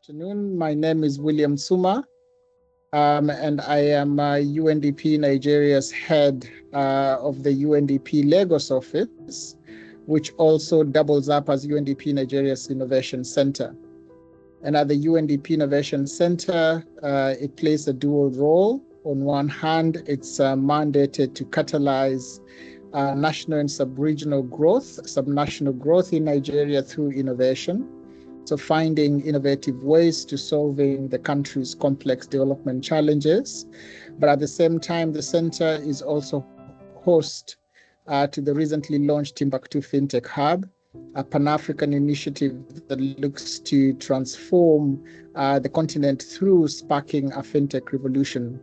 Afternoon. My name is William Tsuma, and I am UNDP Nigeria's head of the UNDP Lagos office, which also doubles up as UNDP Nigeria's Innovation Centre. And at the UNDP Innovation Centre, it plays a dual role. On one hand, it's mandated to catalyze national and sub-regional growth, subnational growth in Nigeria through innovation. So finding innovative ways to solving the country's complex development challenges. But at the same time, the center is also host to the recently launched Timbuktu FinTech Hub, a Pan-African initiative that looks to transform the continent through sparking a FinTech revolution.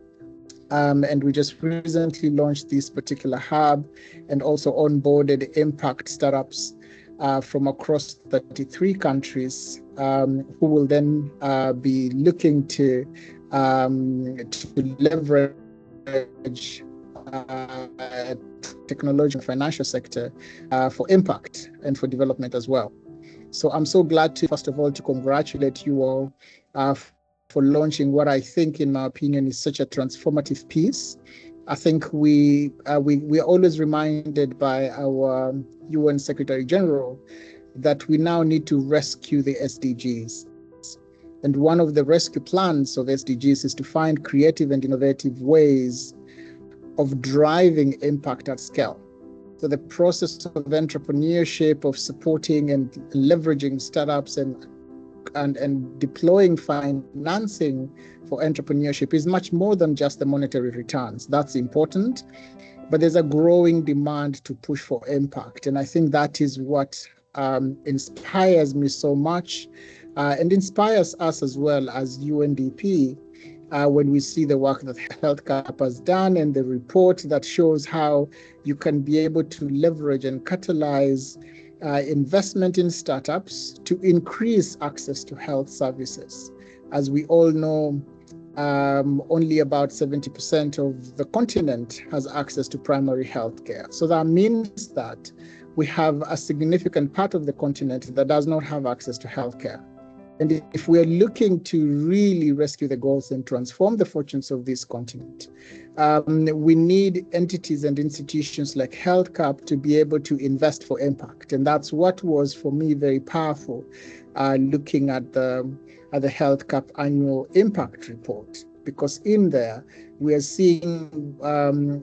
And we just recently launched this particular hub and also onboarded impact startups from across 33 countries who will then be looking to leverage technology and financial sector for impact and for development as well. So I'm so glad to, first of all, to congratulate you all for launching what I think, in my opinion, is such a transformative piece. I think we are always reminded by our UN Secretary General that we now need to rescue the SDGs. And one of the rescue plans of SDGs is to find creative and innovative ways of driving impact at scale. So the process of entrepreneurship, of supporting and leveraging startups and deploying financing for entrepreneurship is much more than just the monetary returns. That's important, but there's a growing demand to push for impact. And I think that is what inspires me so much and inspires us as well as UNDP when we see the work that HealthCap has done and the report that shows how you can be able to leverage and catalyze investment in startups to increase access to health services. As we all know, only about 70% of the continent has access to primary health care. So that means that we have a significant part of the continent that does not have access to health care. And if we are looking to really rescue the goals and transform the fortunes of this continent, we need entities and institutions like HealthCap to be able to invest for impact. And that's what was, for me, very powerful looking at the HealthCap annual impact report, because in there we are seeing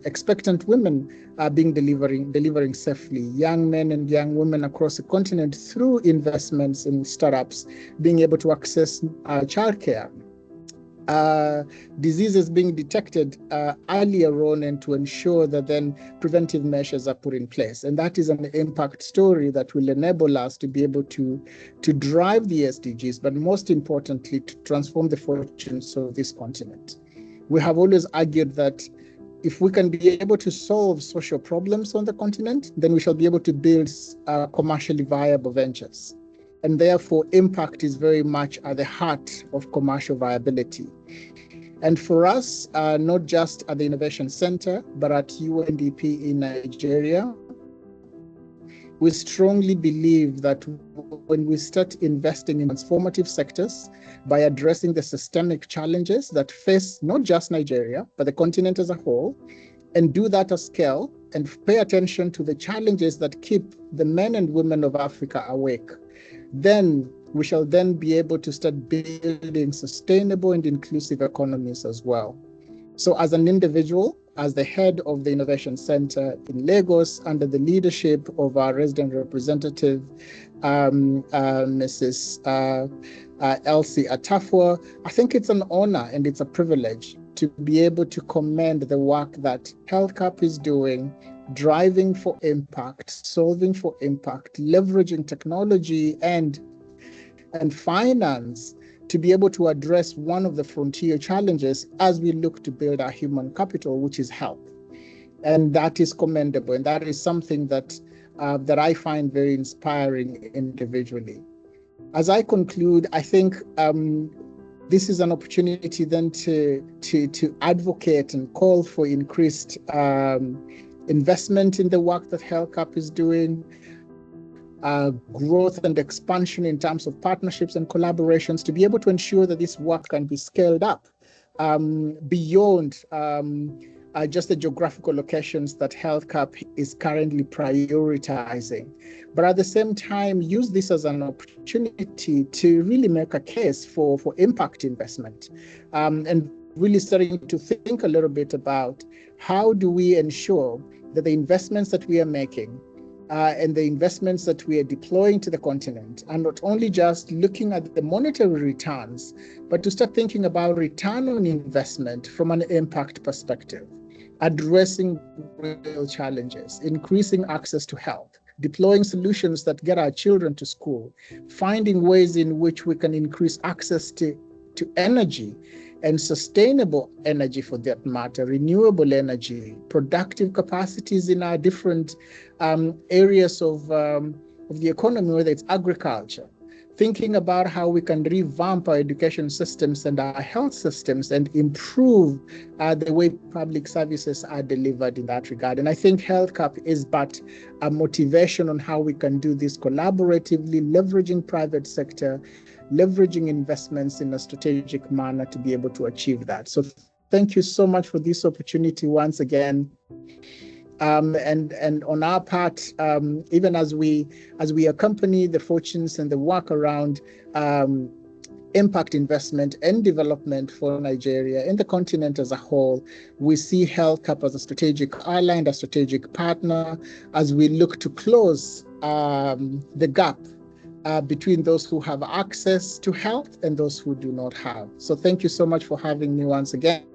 expectant women delivering safely, young men and young women across the continent through investments in startups being able to access childcare, diseases being detected earlier on, and to ensure that then preventive measures are put in place. And that is an impact story that will enable us to be able to drive the SDGs, but most importantly, to transform the fortunes of this continent. We have always argued that if we can be able to solve social problems on the continent, then we shall be able to build commercially viable ventures. And therefore, impact is very much at the heart of commercial viability. And for us, not just at the Innovation Centre, but at UNDP in Nigeria, we strongly believe that when we start investing in transformative sectors by addressing the systemic challenges that face not just Nigeria, but the continent as a whole, and do that at scale and pay attention to the challenges that keep the men and women of Africa awake, then we shall then be able to start building sustainable and inclusive economies as well. So as an individual, as the head of the Innovation Centre in Lagos, under the leadership of our resident representative, Mrs. Elsie Atafwa, I think it's an honor and it's a privilege to be able to commend the work that HealthCap is doing, driving for impact, solving for impact, leveraging technology and finance to be able to address one of the frontier challenges as we look to build our human capital, which is health. And that is commendable. And that is something that I find very inspiring individually. As I conclude, I think this is an opportunity then to advocate and call for increased investment in the work that HealthCap is doing, growth and expansion in terms of partnerships and collaborations to be able to ensure that this work can be scaled up beyond just the geographical locations that HealthCap is currently prioritizing. But at the same time, use this as an opportunity to really make a case for impact investment, and really starting to think a little bit about how do we ensure that the investments that we are making and the investments that we are deploying to the continent are not only just looking at the monetary returns, but to start thinking about return on investment from an impact perspective, addressing real challenges, increasing access to health, deploying solutions that get our children to school, finding ways in which we can increase access to energy and sustainable energy, for that matter, renewable energy, productive capacities in our different areas of the economy, whether it's agriculture, thinking about how we can revamp our education systems and our health systems and improve the way public services are delivered in that regard. And I think HealthCap is but a motivation on how we can do this collaboratively, leveraging private sector, leveraging investments in a strategic manner to be able to achieve that. So thank you so much for this opportunity once again. And on our part, even as we accompany the fortunes and the work around impact investment and development for Nigeria and the continent as a whole, we see HealthCap as a strategic ally and a strategic partner as we look to close the gap between those who have access to health and those who do not have. So thank you so much for having me once again.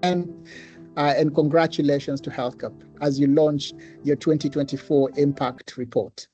And congratulations to HealthCap as you launch your 2024 Impact Report.